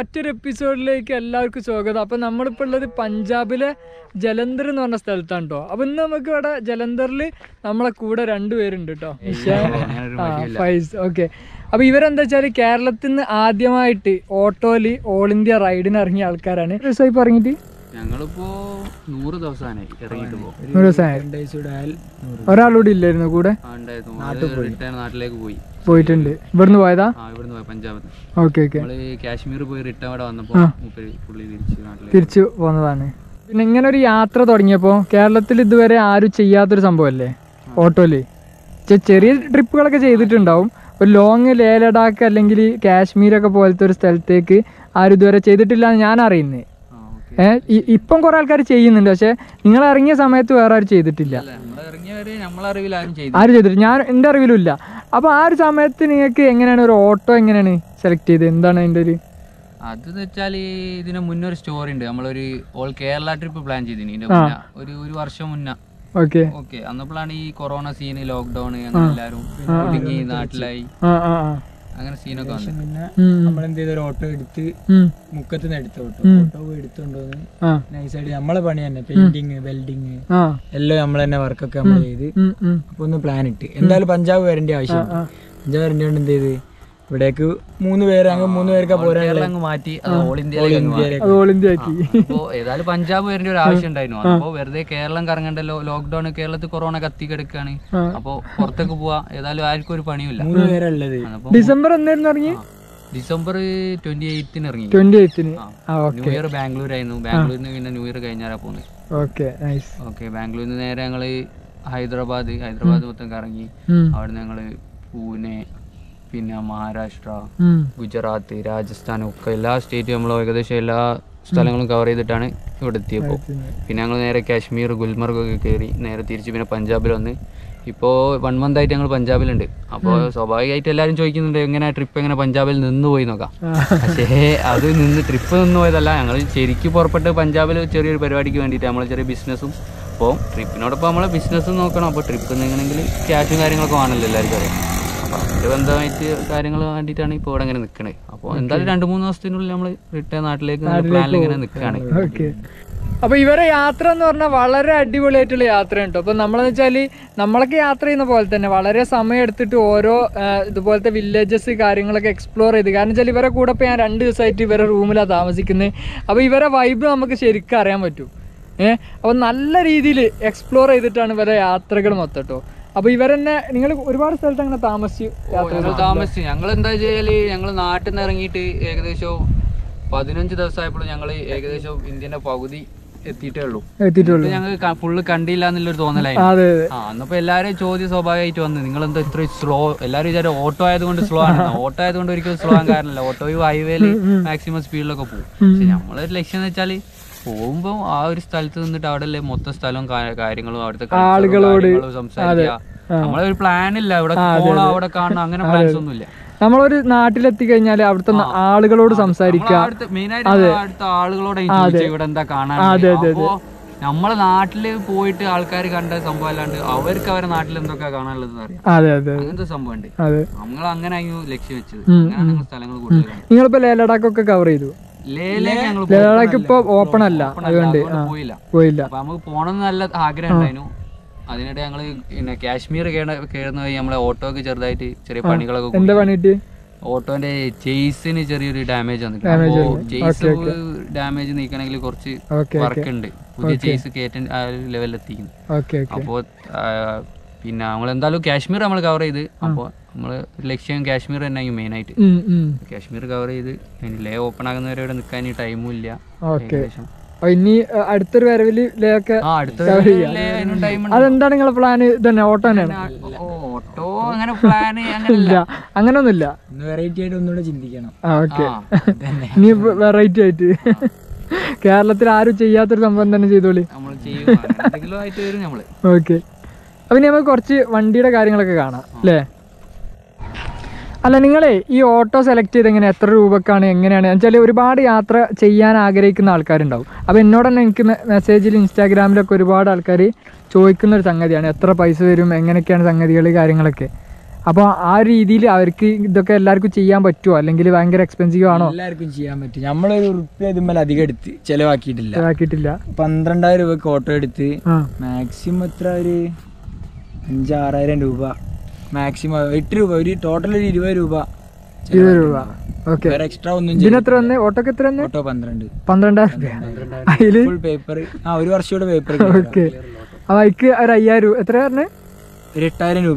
മറ്റൊരു എപ്പിസോഡിലേക്ക് എല്ലാവർക്കും സ്വാഗതം. അപ്പോൾ നമ്മളിപ്പോൾ ഉള്ളത് പഞ്ചാബിലെ ജലന്ധർ എന്ന് പറഞ്ഞ സ്ഥലത്താണ് കേട്ടോ. അപ്പോൾ ഇന്ന് നമുക്ക് ഇവിടെ ജലന്ധറിൽ നമ്മളെ കൂടെ രണ്ടുപേരുണ്ട് കേട്ടോ, ഫൈസ്. ഓക്കെ, അപ്പോൾ ഇവരെന്താ വെച്ചാൽ കേരളത്തിൽ നിന്ന് ആദ്യമായിട്ട് ഓട്ടോയിൽ ഓൾ ഇന്ത്യ റൈഡിന് ഇറങ്ങിയ ആൾക്കാരാണ്. ദിവസമായി പറഞ്ഞിട്ട് ഞങ്ങളിപ്പോ 100 ദിവസമായി ഇറങ്ങിയിട്ട് പോകും. ഒരാളൂടെ ഇല്ലായിരുന്നു കൂടെ? നാട്ടിലേക്ക് പോയിട്ടുണ്ട്. ഇവിടുന്ന് പോയതാ? ഇവിടുന്ന് പോയി പഞ്ചാബിൽ. Okay okay. കാശ്മീർ പോയി റിട്ടേൺ അവിടെ വന്നപ്പോ തിരിച്ചു പോന്നതാണ്. പിന്നെ ഇങ്ങനെ ഒരു യാത്ര തുടങ്ങിയപ്പോൾ കേരളത്തിൽ ഇതുവരെ ആരും ചെയ്യാത്തൊരു സംഭവമല്ലേ ഓട്ടോയില്. ചെറിയ ട്രിപ്പുകളൊക്കെ ചെയ്തിട്ടുണ്ടാവും. ഒരു ലോങ് ലേ ലഡാക്ക് അല്ലെങ്കിൽ കാശ്മീരൊക്കെ പോലത്തെ ഒരു സ്ഥലത്തേക്ക് ആരും ഇതുവരെ ചെയ്തിട്ടില്ല എന്ന് ഞാൻ അറിയുന്നത്. ഇപ്പം കുറെ ആൾക്കാർ ചെയ്യുന്നുണ്ട്, പക്ഷെ നിങ്ങൾ ഇറങ്ങിയ സമയത്ത് വേറെ ആരും ചെയ്തിട്ടില്ല. ആരും ചെയ്തിട്ടില്ല, ഞാൻ എൻ്റെ അറിവിലും ഇല്ല. അപ്പൊ ആ ഒരു സമയത്ത് നിങ്ങൾക്ക് എങ്ങനെയാണ് ഒരു ഓട്ടോ എങ്ങനെയാണ് സെലക്ട് ചെയ്തത്? എന്താണ് അതിന്റെ ഒരു അതെന്ന് വെച്ചാൽ ഇതിന് മുന്നേ ഒരു സ്റ്റോറി ഉണ്ട്. നമ്മളൊരു ഓൾ കേരള ട്രിപ്പ് പ്ലാൻ ചെയ്തിന് ഒരു വർഷം മുന്നേ. Okay okay. അന്നപ്പോഴാണ് ഈ കൊറോണ സീന്, ലോക്ക്ഡൌൺ, അങ്ങനെ എല്ലാരും ഒതുങ്ങി നാട്ടിലായി, അങ്ങനെ സീനൊക്കെ വന്നു. നമ്മളെന്ത് ചെയ്ത ഒരു ഓട്ടോ എടുത്ത് മുക്കത്തുനിന്ന് എടുത്ത ഓട്ടോ എടുത്തോണ്ടോന്ന് നൈസായിട്ട് നമ്മളെ പണി തന്നെ, പെയിന്റിങ്, വെൽഡിങ് എല്ലാം നമ്മൾ തന്നെ വർക്കൊക്കെ നമ്മൾ ചെയ്ത് അപ്പൊ ഒന്ന് പ്ലാൻ ഇട്ട് എന്തായാലും പഞ്ചാബ് വരേണ്ട ആവശ്യം. പഞ്ചാബ് വരേണ്ട കൊണ്ട് എന്ത് ചെയ്ത് ഇവിടേക്ക് 3 പേര്, അങ്ങ് 3 പേർക്ക് പോരാ മാറ്റി ഓൾ ഇന്ത്യ ആക്കി. അപ്പോ ഏതായാലും പഞ്ചാബ് വരേണ്ട ഒരു ആവശ്യം ഉണ്ടായിരുന്നു. അപ്പോ വെറുതെ കേരളം കറങ്ങണ്ടല്ലോ, ലോക്ക്ഡൌൺ, കേരളത്തിൽ കൊറോണ കത്തി കിടക്കാണ്, അപ്പൊ പുറത്തേക്ക് പോവാ, ഏതായാലും ആർക്കും ഒരു പണിയില്ല. 3 പേരുള്ളത്. ഡിസംബർ എന്നായിരുന്നു ഇറങ്ങി? ഡിസംബർ 28 ഇറങ്ങി. 28 ന്യൂ ഇയർ ബാംഗ്ലൂരായിരുന്നു. ബാംഗ്ലൂരിൽ നിന്ന് പിന്നെ ന്യൂ ഇയർ കഴിഞ്ഞാലാ പോകുന്നത്. ഓക്കെ, ബാംഗ്ലൂരിൽ നിന്ന് നേരെ ഞങ്ങള് ഹൈദരാബാദ് മൊത്തം കറങ്ങി. അവിടെ നിന്ന് ഞങ്ങള് പൂനെ, പിന്നെ മഹാരാഷ്ട്ര, ഗുജറാത്ത്, രാജസ്ഥാൻ ഒക്കെ എല്ലാ സ്റ്റേറ്റും നമ്മൾ ഏകദേശം എല്ലാ സ്ഥലങ്ങളും കവർ ചെയ്തിട്ടാണ് ഇവിടെ എത്തിയപ്പോൾ. പിന്നെ ഞങ്ങൾ നേരെ കാശ്മീർ, ഗുൽമർഗ് ഒക്കെ കയറി നേരെ തിരിച്ച് പിന്നെ പഞ്ചാബിൽ വന്ന് ഇപ്പോൾ 1 month ആയിട്ട് ഞങ്ങൾ പഞ്ചാബിലുണ്ട്. അപ്പോൾ സ്വാഭാവികമായിട്ട് എല്ലാവരും ചോദിക്കുന്നുണ്ട് എങ്ങനെ ട്രിപ്പ് എങ്ങനെ പഞ്ചാബിൽ നിന്ന് പോയി നോക്കാം. പക്ഷേ അത് ട്രിപ്പ് നിന്ന് പോയതല്ല, ഞങ്ങൾ ശരിക്കും പുറപ്പെട്ട് പഞ്ചാബിൽ ചെറിയൊരു പരിപാടിക്ക് വേണ്ടിയിട്ട് നമ്മൾ ചെറിയ ബിസിനസ്സും. അപ്പോൾ ട്രിപ്പിനോടൊപ്പം നമ്മളെ ബിസിനസ്സും നോക്കണം. അപ്പോൾ ട്രിപ്പ് നിന്നെങ്കിൽ ക്യാഷും കാര്യങ്ങളൊക്കെ വേണമല്ലോ എല്ലാവർക്കും അറിയാം. അപ്പോൾ അതിൻ്റെ ബന്ധമായിട്ട് കാര്യങ്ങൾ വേണ്ടിയിട്ടാണ് ഇപ്പോൾ ഇവിടെ ഇങ്ങനെ നിൽക്കണത്. അപ്പോൾ എന്തായാലും 2-3 ദിവസത്തിനുള്ളിൽ നമ്മൾ റിട്ടേൺ നാട്ടിലേക്ക് പ്ലാനിൽ ഇങ്ങനെ നിൽക്കുകയാണ്. അപ്പോൾ ഇവരെ യാത്ര എന്ന് പറഞ്ഞാൽ വളരെ അടിപൊളിയായിട്ടുള്ള യാത്രയാണ് കേട്ടോ. അപ്പോൾ നമ്മളെന്ന് വെച്ചാൽ നമ്മളൊക്കെ യാത്ര ചെയ്യുന്ന പോലെ തന്നെ വളരെ സമയം എടുത്തിട്ട് ഓരോ ഇതുപോലത്തെ വില്ലേജസ് കാര്യങ്ങളൊക്കെ എക്സ്പ്ലോർ ചെയ്ത്, കാരണം വെച്ചാൽ ഇവരെ കൂടെ ഇപ്പോൾ ഞാൻ 2 ദിവസമായിട്ട് ഇവരെ റൂമിലാണ് താമസിക്കുന്നത്. അപ്പോൾ ഇവരെ വൈബ് നമുക്ക് ശരിക്കും അറിയാൻ പറ്റും. അപ്പോൾ നല്ല രീതിയിൽ എക്സ്പ്ലോർ ചെയ്തിട്ടാണ് ഇവരെ യാത്രകൾ മൊത്തം കേട്ടോ. അപ്പോൾ ഇവരെന്നെ നിങ്ങൾ ഒരുപാട് സ്ഥലത്ത് അങ്ങനെ താമസിച്ചു. ഞങ്ങൾ എന്താ വെച്ചാല് ഞങ്ങൾ നാട്ടിൽ നിന്ന് ഇറങ്ങിയിട്ട് ഏകദേശം 15 ദിവസമായപ്പോഴും ഞങ്ങൾ ഏകദേശം ഇന്ത്യന്റെ പകുതി എത്തിയിട്ടേ ഉള്ളൂ. ഞങ്ങൾക്ക് ഫുള്ള് കണ്ടില്ല എന്നുള്ളൊരു തോന്നലായിരുന്നു. അന്നപ്പോ എല്ലാവരും ചോദ്യം സ്വാഭാവികമായിട്ട് വന്നു, നിങ്ങൾ എന്താ ഇത്ര സ്ലോ? എല്ലാവരും വിചാരം ഓട്ടോ ആയതുകൊണ്ട് സ്ലോ ആണ്. ഓട്ടോ ആയതുകൊണ്ട് ഒരിക്കലും സ്ലോ ആകാൻ കാരണമല്ല. ഓട്ടോയും ഹൈവേയിൽ മാക്സിമം സ്പീഡിലൊക്കെ പോകും. പക്ഷെ നമ്മളൊരു ലക്ഷ്യം എന്ന് വെച്ചാൽ പോകുമ്പോ ആ ഒരു സ്ഥലത്ത് നിന്നിട്ട് അവിടെ മൊത്തം സ്ഥലവും കാര്യങ്ങളും അവിടുത്തെ ആളുകളോട് സംസാരിക്കുക. നമ്മളെ ഒരു പ്ലാൻ ഇല്ല, ഇവിടെ പോകണം അവിടെ കാണണം, അങ്ങനെ പ്ലാൻസ് ഒന്നുമില്ല. നമ്മളൊരു നാട്ടിലെത്തി കഴിഞ്ഞാൽ അവിടുത്തെ ആളുകളോട് സംസാരിക്കുക, മെയിനായിട്ട് അടുത്ത ആളുകളോട് ഇവിടെ എന്താ കാണാൻ. നമ്മളെ നാട്ടില് പോയിട്ട് ആൾക്കാർ കണ്ട സംഭവം അല്ലാണ്ട് അവർക്ക് അവരുടെ നാട്ടിൽ എന്തൊക്കെ കാണാനുള്ളത് അറിയാം. അങ്ങനത്തെ സംഭവം ഉണ്ട്. നമ്മൾ അങ്ങനെ ലക്ഷ്യം വെച്ചത്. അങ്ങനെയാണ് സ്ഥലങ്ങൾ കൂടുതൽ. നിങ്ങളിപ്പോ ലേ ലഡാക്കൊക്കെ കവർ ചെയ്തു? ലഡാക്ക് ഇപ്പൊ ഓപ്പൺ അല്ല, അതുകൊണ്ട് പോയില്ല. അപ്പൊ നമുക്ക് പോണെന്ന് നല്ല ആഗ്രഹം ഉണ്ടായിരുന്നു. അതിനിടെ ഞങ്ങള് പിന്നെ കാശ്മീർ കയറുന്ന വഴി നമ്മളെ ഓട്ടോക്ക് ചെറുതായിട്ട് ചെറിയ പണികളൊക്കെ. എന്താ പണിയിട്ട്? ഓട്ടോന്റെ ചേസിന് ചെറിയൊരു ഡാമേജ് വന്നിട്ടുണ്ട്. ചേസ് ഡാമേജ് നീക്കണമെങ്കിൽ കുറച്ച് വർക്ക് ഉണ്ട്. പുതിയ ചേസ് കയറ്റൻ ആ ലെവലിൽ എത്തിക്കുന്നു. അപ്പോ പിന്നെ നമ്മൾ എന്തായാലും കാശ്മീർ നമ്മൾ കവർ ചെയ്ത്. അപ്പോൾ നമ്മള് ലക്ഷ്യം കാശ്മീർ തന്നെ മെയിൻ ആയിട്ട്. കാശ്മീർ കവർ ചെയ്ത് ലേ ഓപ്പൺ ആകുന്നവരെ ഇവിടെ നിൽക്കാൻ ടൈമും ഇല്ല. ഇനി അടുത്തൊരു വരവില് ലേ ഒക്കെ അതെന്താണ് നിങ്ങളെ പ്ലാന്? തന്നെ ഓട്ടോ തന്നെയാണ്? ഓട്ടോ അങ്ങനെ പ്ലാൻ ഇല്ല, അങ്ങനൊന്നുമില്ല. വെറൈറ്റി ആയിട്ട് ഒന്നുകൂടെ ചിന്തിക്കണം. ഓക്കെ, ഇനി വെറൈറ്റി ആയിട്ട് കേരളത്തിൽ ആരും ചെയ്യാത്തൊരു സംഭവം തന്നെ ചെയ്തോളി. ഓക്കെ, അപ്പൊ ഇനി നമുക്ക് കുറച്ച് വണ്ടിയുടെ കാര്യങ്ങളൊക്കെ കാണാം അല്ലേ? അല്ല, നിങ്ങളെ ഈ ഓട്ടോ സെലക്ട് ചെയ്ത് എങ്ങനെ, എത്ര രൂപക്കാണ്, എങ്ങനെയാണ് വെച്ചാൽ ഒരുപാട് യാത്ര ചെയ്യാൻ ആഗ്രഹിക്കുന്ന ആൾക്കാരുണ്ടാവും. അപ്പോൾ എന്നോട് തന്നെ എനിക്ക് മെസ്സേജിൽ ഇൻസ്റ്റാഗ്രാമിലൊക്കെ ഒരുപാട് ആൾക്കാർ ചോദിക്കുന്ന ഒരു സംഗതിയാണ്, എത്ര പൈസ വരും, എങ്ങനെയൊക്കെയാണ് സംഗതികൾ കാര്യങ്ങളൊക്കെ. അപ്പോൾ ആ രീതിയിൽ അവർക്ക് ഇതൊക്കെ എല്ലാവർക്കും ചെയ്യാൻ പറ്റുമോ, അല്ലെങ്കിൽ ഭയങ്കര എക്സ്പെൻസീവ് ആണോ? എല്ലാവർക്കും ചെയ്യാൻ പറ്റും. നമ്മളൊരു റുപ്യ ഇതുമ്പോൾ അധികം എടുത്ത് ചെലവാക്കിയിട്ടില്ല. 12,000 രൂപക്ക് ഓട്ടോ എടുത്ത് മാക്സിമം എത്ര ഒരു 5,000-6,000 രൂപ, മാക്സിമം 8 രൂപ, ഒരു ടോട്ടൽ ഒരു 20 രൂപ. 20 രൂപ. ഓക്കെ. എക്സ്ട്രാ ഒന്നും ഇതിനെത്ര വന്ന്? ഓട്ടോക്ക് എത്ര വന്ന്? ഓട്ടോ 12,000 അതില് പേപ്പർ ഒരു വർഷം കൂടെ പേപ്പർ. ഓക്കെ. അപ്പൊ അതിക്ക് ഒരു 5,000 രൂപ, എത്ര പറഞ്ഞത്? 8,000 രൂപ.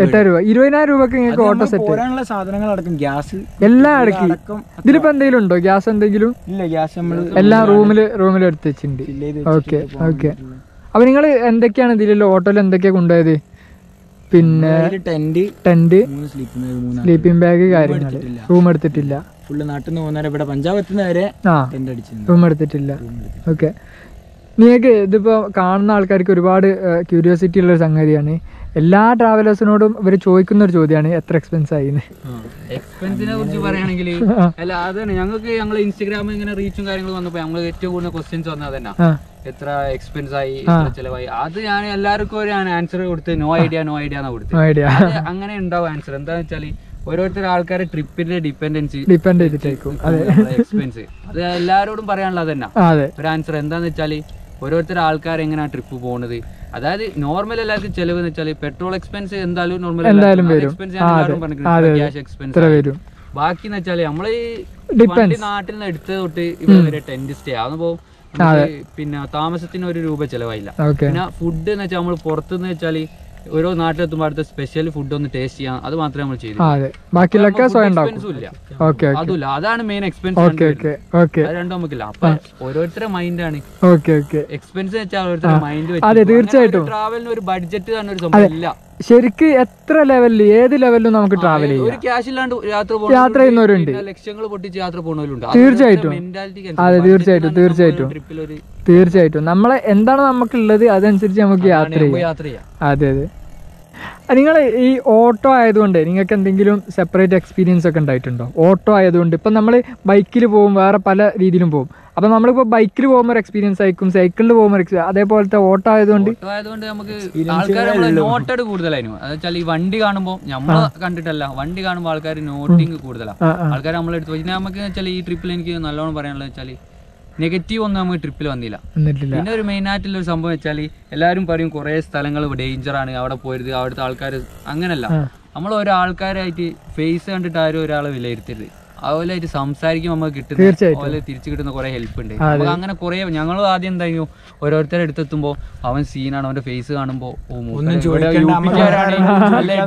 20,000 രൂപക്ക് നിങ്ങൾക്ക് ഓട്ടോ സെറ്റ്. പോരാനുള്ള സാധനങ്ങൾ അടക്കം, ഗ്യാസ് എല്ലാം അടക്കി. ഇതിലിപ്പോ എന്തെങ്കിലും ഉണ്ടോ ഗ്യാസ് എന്തെങ്കിലും? ഇല്ല, ഗ്യാസ് നമ്മൾ എല്ലാം റൂമിൽ എടുത്ത് വെച്ചിട്ടുണ്ട്. Okay okay. അപ്പൊ നിങ്ങൾ എന്തൊക്കെയാണ് ഇതിലുള്ള ഓട്ടോയിൽ എന്തൊക്കെയാ കൊണ്ടുപോയത്? പിന്നെ ടെന്റ്, സ്ലീപ്പിംഗ് ബാഗ്, കാര്യങ്ങൾ. റൂം എടുത്തിട്ടില്ല. ഫുള്ള് നാട്ടിൽ നിന്ന് പോകുന്നവരെ ഇവിടെ പഞ്ചാബത്ത് വരെ റൂം എടുത്തിട്ടില്ല. ഓക്കെ. നിങ്ങൾക്ക് ഇതിപ്പോ കാണുന്ന ആൾക്കാർക്ക് ഒരുപാട് ക്യൂരിയോസിറ്റി ഉള്ളൊരു സംഗതിയാണ്. എല്ലാ ട്രാവലേഴ്സിനോടും ഇവർ ചോദിക്കുന്ന ഒരു ചോദ്യമാണ് എത്ര എക്സ്പെൻസ് ആയി. എക്സ്പെൻസിനെ കുറിച്ച് പറയുകയാണെങ്കിൽ അല്ല, അതന്നെ ഞങ്ങൾക്ക് ഞങ്ങൾ ഇൻസ്റ്റാഗ്രാമിൽ ഇങ്ങനെ റീച്ചും കാര്യങ്ങളും വന്നപ്പോൾ ഞങ്ങൾ ഏറ്റവും കൂടുതൽ ക്വസ്റ്റ്യൻസ് വന്നത് തന്നെ എത്ര എക്സ്പെൻസ് ആയി, എത്ര ചെലവായി. അത് ഞാൻ എല്ലാവർക്കും ഒരു ആൻസർ കൊടുത്ത് നോ ഐഡിയ എന്നാ കൊടുത്തത്. അങ്ങനെ ഉണ്ടാവും ആൻസർ. എന്താന്ന് വെച്ചാല് ഓരോരുത്തർ ആൾക്കാരെ ട്രിപ്പിന്റെ ഡിപ്പെൻഡ് ചെയ്തിട്ടേക്കും എക്സ്പെൻസ്. അത് എല്ലാവരോടും പറയാനുള്ളത് തന്നെ ഒരു ആൻസർ. എന്താന്ന് വെച്ചാല് ഓരോരുത്തർ ആൾക്കാർ എങ്ങനെയാണ് ട്രിപ്പ് പോകുന്നത്. അതായത് നോർമൽ എല്ലാവർക്കും ചെലവ് എന്ന് വെച്ചാൽ പെട്രോൾ എക്സ്പെൻസ് എന്തായാലും നോർമൽ ക്യാഷ് എക്സ്പെൻസ് വരും. ബാക്കി എന്ന് വെച്ചാൽ നമ്മള് നാട്ടിൽ നിന്ന് എടുത്തത് തൊട്ട് ഇവിടെ വരെ ടെന്റ് സ്റ്റേ ആകുമ്പോ പിന്നെ താമസത്തിന് 1 രൂപ ചെലവായില്ല. പിന്നെ ഫുഡ് എന്ന് വെച്ചാൽ നമ്മൾ പുറത്തുനിന്ന് വെച്ചാൽ ഓരോ നാട്ടിലെത്തുമ്പോൾ അടുത്ത സ്പെഷ്യൽ ഫുഡ് ഒന്ന് ടേസ്റ്റ് ചെയ്യാം, അത് മാത്രമേ നമ്മൾ ചെയ്തു. അതുമില്ല, അതാണ് മെയിൻ എക്സ്പെൻസ്. അത് രണ്ടും നമുക്കില്ല. അപ്പൊ ഓരോരുത്തരുടെ മൈൻഡാണ് എക്സ്പെൻസ് വെച്ചാൽ ഓരോരുത്തരുടെ മൈൻഡ് വെച്ച്. ട്രാവലിന് ഒരു ബഡ്ജറ്റ് തന്നെ ഒരു സംഭവം ഇല്ല. ശരിക്ക് എത്ര ലെവലിൽ ഏത് ലെവലിലും നമുക്ക് ട്രാവൽ ചെയ്യാം. ഒരു ക്യാഷ് ഇല്ലാണ്ട് യാത്ര ചെയ്യുന്നവരുണ്ട്, ലക്ഷങ്ങൾ പൊട്ടിച്ച് യാത്ര പോകുന്നവരുണ്ട്. തീർച്ചയായിട്ടും. അതെ, തീർച്ചയായിട്ടും. നമ്മളെ എന്താണ് നമുക്കുള്ളത് അതനുസരിച്ച് നമുക്ക് യാത്ര ചെയ്യാം. അതെ. നിങ്ങൾ ഈ ഓട്ടോ ആയതുകൊണ്ട് നിങ്ങൾക്ക് എന്തെങ്കിലും സെപ്പറേറ്റ് എക്സ്പീരിയൻസ് ഒക്കെ ഉണ്ടായിട്ടുണ്ടോ? ഓട്ടോ ആയതുകൊണ്ട് ഇപ്പം നമ്മൾ ബൈക്കിൽ പോകും, വേറെ പല രീതിയിലും പോകും. അപ്പം നമ്മളിപ്പോൾ ബൈക്കിൽ പോകുമ്പോൾ ഒരു എക്സ്പീരിയൻസ് ആയിരിക്കും, സൈക്കിളിൽ പോകുമ്പോൾ അതേപോലത്തെ ഓട്ടോ ആയതുകൊണ്ട് നമുക്ക് ആൾക്കാർ നോട്ടഡ് കൂടുതലായിരുന്നു. അത് വെച്ചാൽ ഈ വണ്ടി കാണുമ്പോൾ നമ്മൾ കണ്ടിട്ടല്ല, വണ്ടി കാണുമ്പോൾ ആൾക്കാർ നോട്ടിങ് കൂടുതലാണ്. ആൾക്കാർ നമ്മളെടുത്ത് പിന്നെ നമുക്ക് വെച്ചാൽ ഈ ട്രിപ്പിൽ എനിക്ക് നല്ലോണം പറയാനുള്ളത് വെച്ചാൽ നെഗറ്റീവ് ഒന്നും നമുക്ക് ട്രിപ്പിൽ വന്നില്ല. പിന്നെ ഒരു മെയിൻ ആയിട്ടുള്ള ഒരു സംഭവം വെച്ചാൽ എല്ലാവരും പറയും കുറേ സ്ഥലങ്ങൾ ഡേഞ്ചറാണ്, അവിടെ പോരുത്, അവിടുത്തെ ആൾക്കാർ. അങ്ങനല്ല, നമ്മൾ ഓരോ ആൾക്കാരായിട്ട് ഫേസ് കണ്ടിട്ട് ആരും ഒരാളെ വിലയിരുത്തരുത്. അതുപോലെ ആയിട്ട് സംസാരിക്കുമ്പോൾ നമുക്ക് കിട്ടുന്ന അതുപോലെ തിരിച്ചു കിട്ടുന്ന കുറെ ഹെൽപ്പ് ഉണ്ട്. നമുക്ക് അങ്ങനെ കുറെ ഞങ്ങൾ ആദ്യം എന്തായിരുന്നു ഓരോരുത്തരുടെ അടുത്തെത്തുമ്പോൾ അവൻ സീനാണ്, അവന്റെ ഫേസ് കാണുമ്പോൾ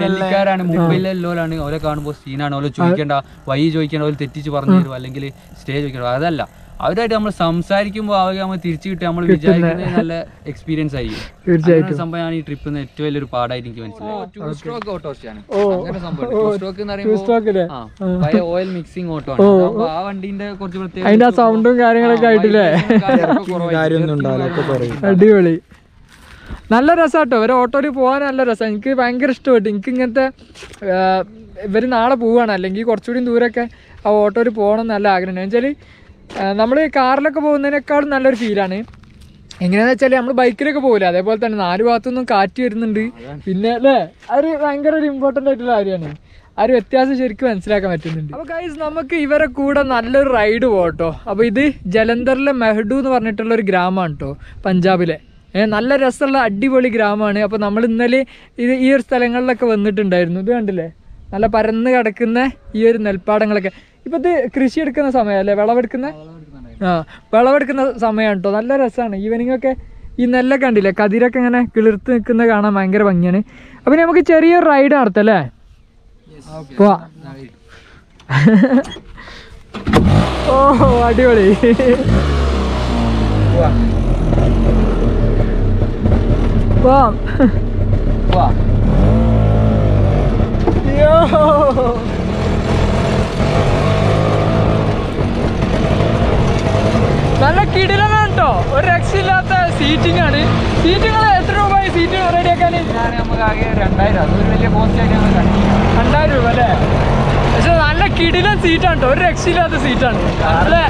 ഡൽഹിക്കാരാണ്, മുംബൈയിലെല്ലോലാണ്, ഓരോ കാണുമ്പോൾ സീനാണ്, ഓരോ ചോദിക്കേണ്ട വഴി ചോദിക്കേണ്ട, ഓരോ തെറ്റിച്ച് പറഞ്ഞു തരും, അല്ലെങ്കിൽ സ്റ്റേ ചോദിക്കണം. അതല്ല, അവരായിട്ട് നമ്മൾ സംസാരിക്കുമ്പോൾ അവർ നമ്മൾ തിരിച്ചു കിട്ടി നമ്മൾ വിചാരിക്കുന്നത് നല്ല എക്സ്പീരിയൻസ് ആയിരിക്കും. സംഭവമാണ് ഈ ട്രിപ്പിൽ നിന്ന് ഏറ്റവും വലിയൊരു പാടായിട്ട് എനിക്ക് മനസ്സിലായി. 2 സ്ട്രോക്ക് ഓട്ടോറിക്ഷയാണ് അങ്ങനെ സംഭവം. 2 സ്ട്രോക്ക് എന്ന് പറയുമ്പോൾ ഓയിൽ മിക്സിംഗ് ഓട്ടോ ആണ്. ആ വണ്ടിന്റെ കുറച്ച് പ്രത്യേക സൗണ്ടും കാര്യങ്ങളൊക്കെ ആയിട്ടില്ലേ, അടിപൊളി. നല്ല രസമാട്ടോ ഒരു ഓട്ടോയിൽ പോകാൻ, നല്ല രസമാണ്. എനിക്ക് ഭയങ്കര ഇഷ്ടപ്പെട്ടു. എനിക്ക് ഇങ്ങനത്തെ ഇവർ നാളെ പോവുകയാണ്, അല്ലെങ്കിൽ കുറച്ചുകൂടി ദൂരമൊക്കെ ആ ഓട്ടോയിൽ പോകണം നല്ല ആഗ്രഹം. വെച്ചാൽ നമ്മൾ കാറിലൊക്കെ പോകുന്നതിനേക്കാളും നല്ലൊരു ഫീലാണ്. എങ്ങനെയാണെന്ന് വെച്ചാൽ നമ്മൾ ബൈക്കിലൊക്കെ പോകില്ല, അതേപോലെ തന്നെ 4 ഭാഗത്തുനിന്നും കാറ്റ് വരുന്നുണ്ട്. പിന്നെ അല്ലേ, അതൊരു ഭയങ്കര ഒരു ഇമ്പോർട്ടൻ്റ് ആയിട്ടുള്ള കാര്യമാണ്. ആ ഒരു വ്യത്യാസം ശരിക്കും മനസ്സിലാക്കാൻ പറ്റുന്നുണ്ട്. അപ്പോൾ ഗൈസ്, നമുക്ക് ഇവരെ കൂടെ നല്ലൊരു റൈഡ് പോകട്ടോ. അപ്പോൾ ഇത് ജലന്ധറിലെ മെഹ്ഡു എന്ന് പറഞ്ഞിട്ടുള്ളൊരു ഗ്രാമമാണ് കേട്ടോ, പഞ്ചാബിലെ. നല്ല രസമുള്ള അടിപൊളി ഗ്രാമമാണ്. അപ്പോൾ നമ്മൾ ഇന്നലെ ഈ ഒരു സ്ഥലങ്ങളിലൊക്കെ വന്നിട്ടുണ്ടായിരുന്നു. ഇത് കണ്ടില്ലേ, നല്ല പരന്ന് കിടക്കുന്ന ഈ ഒരു നെൽപ്പാടങ്ങളൊക്കെ. ഇപ്പം ഇത് കൃഷി എടുക്കുന്ന സമയമല്ലേ, വിളവെടുക്കുന്ന സമയമാണ് കേട്ടോ. നല്ല രസമാണ്. ഈവനിങ് ഒക്കെ ഈ നെല്ലൊക്കെ കണ്ടില്ലേ, കതിരൊക്കെ ഇങ്ങനെ കിളിർത്ത് നിൽക്കുന്നത് കാണാൻ ഭയങ്കര ഭംഗിയാണ്. അപ്പം നമുക്ക് ചെറിയൊരു റൈഡ് നടത്താം അല്ലേ? പോവാ. ഓ അടിപൊളി. പോവാം. നല്ല കിടിലാണ് കേട്ടോ, ഒരു രക്ഷയില്ലാത്ത സീറ്റിംഗ് ആണ്. സീറ്റുകൾ എത്ര രൂപയായി സീറ്റ് റെഡിയാക്കാൻ? നമുക്ക് ആകെ 2000, അതൊരു വലിയ കോസ്റ്റ് ആയിട്ട് 2000 രൂപ അല്ലേ? പക്ഷെ നല്ല കിടിലൻ സീറ്റാണ് കേട്ടോ, ഒരു രക്ഷയില്ലാത്ത സീറ്റാണ്. അല്ലേ?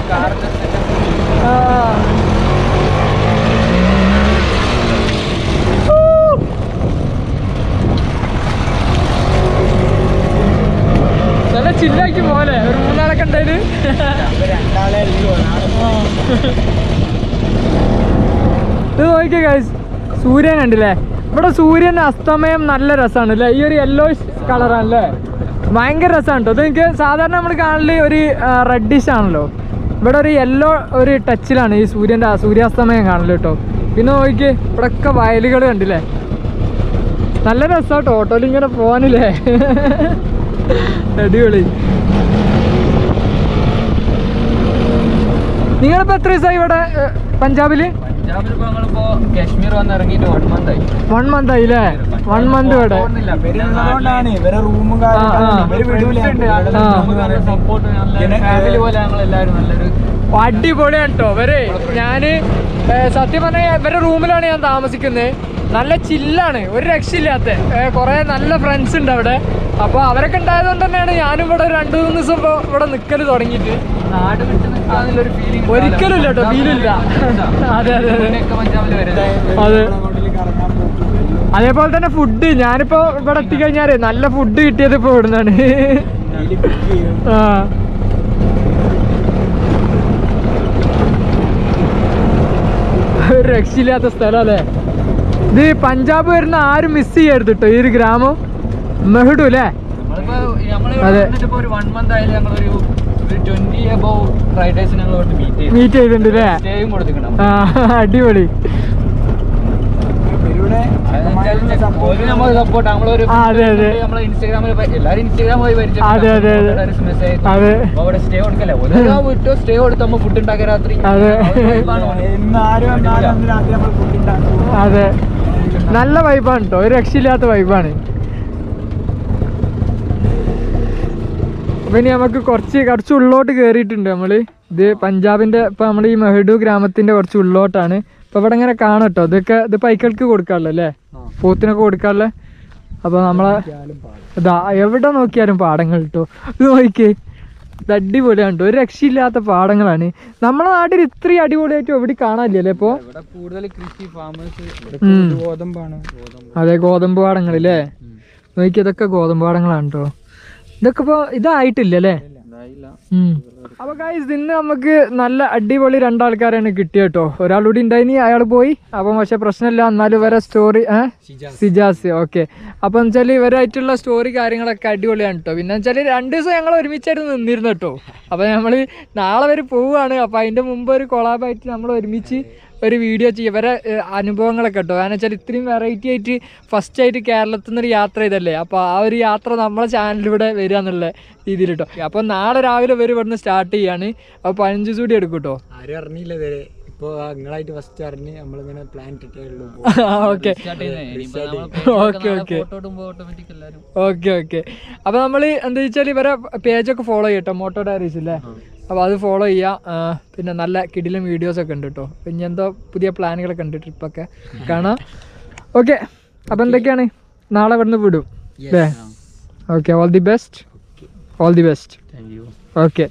ചില്ലാക്കി പോലെ ഒരു 3 ആളൊക്കെ ഉണ്ടായത്. ഇത് നോക്കിയേ ഗൈസ്, സൂര്യൻ കണ്ടില്ലേ? ഇവിടെ സൂര്യൻ അസ്തമയം നല്ല രസമാണ് അല്ലേ? ഈ ഒരു യെല്ലോയിഷ് കളറാണല്ലേ, ഭയങ്കര രസമാണ് കേട്ടോ. ഇത് എനിക്ക് സാധാരണ നമ്മൾ കാണല് ഒരു റെഡിഷ് ആണല്ലോ, ഇവിടെ ഒരു യെല്ലോ ഒരു ടച്ചിലാണ് ഈ സൂര്യാസ്തമയം കാണല് കേട്ടോ. പിന്നെ നോക്കിയേ ഇവിടെയൊക്കെ വയലുകൾ കണ്ടില്ലേ, നല്ല രസമാട്ടോ ഓട്ടോയിൽ ഇങ്ങനെ പോകാനില്ലേ. അടിപൊളി. നിങ്ങളിപ്പോ എത്ര ദിവസമായി ഇവിടെ പഞ്ചാബില്? കാശ്മീർ വന്ന് ഇറങ്ങിയിട്ട് 1 month ആയി. 1 month ആയില്ലേ? 1 month ഇവിടെ അടിപൊളിയാണ് കേട്ടോ ഇവര്. ഞാന് സത്യം പറഞ്ഞാൽ ഇവരുടെ റൂമിലാണ് ഞാൻ താമസിക്കുന്നത്. നല്ല ചില്ലാണ്, ഒരു രക്ഷയില്ലാത്ത കുറെ നല്ല ഫ്രണ്ട്സ് ഉണ്ട് അവിടെ. അപ്പൊ അവരൊക്കെ ഉണ്ടായതുകൊണ്ട് തന്നെയാണ് ഞാനും ഇവിടെ 2-3 ദിവസം ഇപ്പൊ ഇവിടെ നിക്കല് തുടങ്ങിയിട്ട്. നാട് വിട്ട് നിൽക്കാന്നുള്ളൊരു ഫീലിംഗ് ഒരിക്കലും ഇല്ല കേട്ടോ, ഫീലില്ല. അതെ അതെ അതെ. അതേപോലെ തന്നെ ഫുഡ്, ഞാനിപ്പോ ഇവിടെ എത്തിക്കഴിഞ്ഞാല് നല്ല ഫുഡ് കിട്ടിയത് ഇപ്പൊ ഇവിടുന്നാണ്. ആ ഒരു രക്ഷയില്ലാത്ത സ്ഥലം അല്ലേ ഇത്. പഞ്ചാബ് വരുന്ന ആരും മിസ് ചെയ്യരുത് കേട്ടോ ഈ ഒരു ഗ്രാമം. മെഹ്ഡു അല്ലേ? അതെ. 1 month ആയാലും ഞങ്ങളൊരു 20 above റൈഡേഴ്സ് ഞങ്ങൾ മീറ്റ് ചെയ്തിട്ടുണ്ട് അല്ലേ? അടിപൊളി. അതെ അതെ ഇൻസ്റ്റാഗ്രാമിൽ എല്ലാരും ഇൻസ്റ്റാഗ്രാം വഴി പരിചയം. അതെ അതെ അതെ. അവിടെ സ്റ്റേ കൊടുക്കല്ലേ, വിട്ടോ സ്റ്റേ കൊടുത്ത് നമ്മൾ ഫുഡ് ഉണ്ടാക്കുക രാത്രി. അതെ അതെ, നല്ല വൈബാണ് കേട്ടോ, ഒരു രക്ഷയില്ലാത്ത വൈബാണ്. അപ്പൊ ഇനി നമുക്ക് കുറച്ച് ഉള്ളോട്ട് കയറിയിട്ടുണ്ട് നമ്മള്. ഇത് പഞ്ചാബിന്റെ ഇപ്പൊ നമ്മുടെ ഈ മെഹ്ഡു ഗ്രാമത്തിന്റെ കുറച്ച് ഉള്ളോട്ടാണ്. ഇപ്പൊ ഇവിടെ ഇങ്ങനെ കാണാം കേട്ടോ, ഇത് പൈക്കൾക്ക് കൊടുക്കാറുള്ളൂ അല്ലേ, പോത്തിനൊക്കെ കൊടുക്കാറില്ലേ. അപ്പൊ നമ്മളെ ഇതാ എവിടെ നോക്കിയാലും പാടങ്ങൾ കേട്ടോ. ഇത് നോക്കിയേ, ഇത് അടിപൊളിയാണ് കേട്ടോ, ഒരു രക്ഷയില്ലാത്ത പാടങ്ങളാണ്. നമ്മളെ നാട്ടിൽ ഇത്രയും അടിപൊളിയായിട്ട് എവിടെ കാണാനില്ലല്ലേ ഇപ്പൊ? കൂടുതൽ കൃഷി ഫാമേഴ്സ്. അതെ, ഗോതമ്പ് പാടങ്ങളില്ലേ? നോക്കി, ഇതൊക്കെ ഗോതമ്പ് പാടങ്ങളാണ് കേട്ടോ. ഇതൊക്കെ ഇപ്പൊ ഇതായിട്ടില്ലല്ലേ? അപ്പൊ ഗൈസ്, ഇന്ന് നമുക്ക് നല്ല അടിപൊളി 2 ആൾക്കാരാണ് കിട്ടിയ കേട്ടോ. ഒരാളൂടി ഉണ്ടായിനി, അയാൾ പോയി. അപ്പം പക്ഷെ പ്രശ്നമില്ല, എന്നാലും ഇവരെ സ്റ്റോറി സിജാസ്. ഓക്കെ, അപ്പൊ വെച്ചാൽ ഇവരായിട്ടുള്ള സ്റ്റോറി കാര്യങ്ങളൊക്കെ അടിപൊളിയാണ് കേട്ടോ. പിന്നെ വെച്ചാൽ 2 ദിവസം ഞങ്ങൾ ഒരുമിച്ചായിട്ട് നിന്നിരുന്നു കേട്ടോ. അപ്പൊ നമ്മള് നാളെ വരെ പോവുകയാണ്. അപ്പൊ അതിന്റെ മുമ്പ് ഒരു കൊളാബായിട്ട് നമ്മൾ ഒരുമിച്ച് ഒരു വീഡിയോ ചെയ്യും, ഇവരെ അനുഭവങ്ങളൊക്കെ കേട്ടോ. കാരണം വെച്ചാൽ ഇത്രയും വെറൈറ്റി ആയിട്ട് ഫസ്റ്റ് ആയിട്ട് കേരളത്തിൽ നിന്നൊരു യാത്ര ചെയ്തല്ലേ. അപ്പോൾ ആ ഒരു യാത്ര നമ്മളെ ചാനലിലൂടെ വരിക എന്നുള്ള രീതിയിൽ കേട്ടോ. അപ്പോൾ നാളെ രാവിലെ ഇവർ ഇവിടുന്ന് സ്റ്റാർട്ട് ചെയ്യാണ്. അപ്പോൾ 15 ദിവസം കൂടി എടുക്കും കേട്ടോ. ആരും അറിഞ്ഞില്ല ഇതുവരെ. ഇപ്പോൾ നിങ്ങളായിട്ട് ഫസ്റ്റ് അറിഞ്ഞ് നമ്മളിങ്ങനെ പ്ലാൻ ഇട്ടിട്ടുള്ളൂ. Okay okay okay okay okay. അപ്പോൾ നമ്മൾ എന്താ വെച്ചാൽ ഇവരെ പേജൊക്കെ ഫോളോ ചെയ്യട്ടോ, മോട്ടോ ഡയറീസ് ഇല്ലേ. അപ്പോൾ അത് ഫോളോ ചെയ്യുക. പിന്നെ നല്ല കിടിലം വീഡിയോസൊക്കെ ഉണ്ട് കേട്ടോ. പിന്നെ എന്തോ പുതിയ പ്ലാനുകളൊക്കെ ഉണ്ട്, ട്രിപ്പൊക്കെ കാണാം. ഓക്കെ, അപ്പോൾ എന്തൊക്കെയാണ്, നാളെ ഇവിടുന്ന് വിടും അല്ലേ? Okay, all the best. All the best. Okay.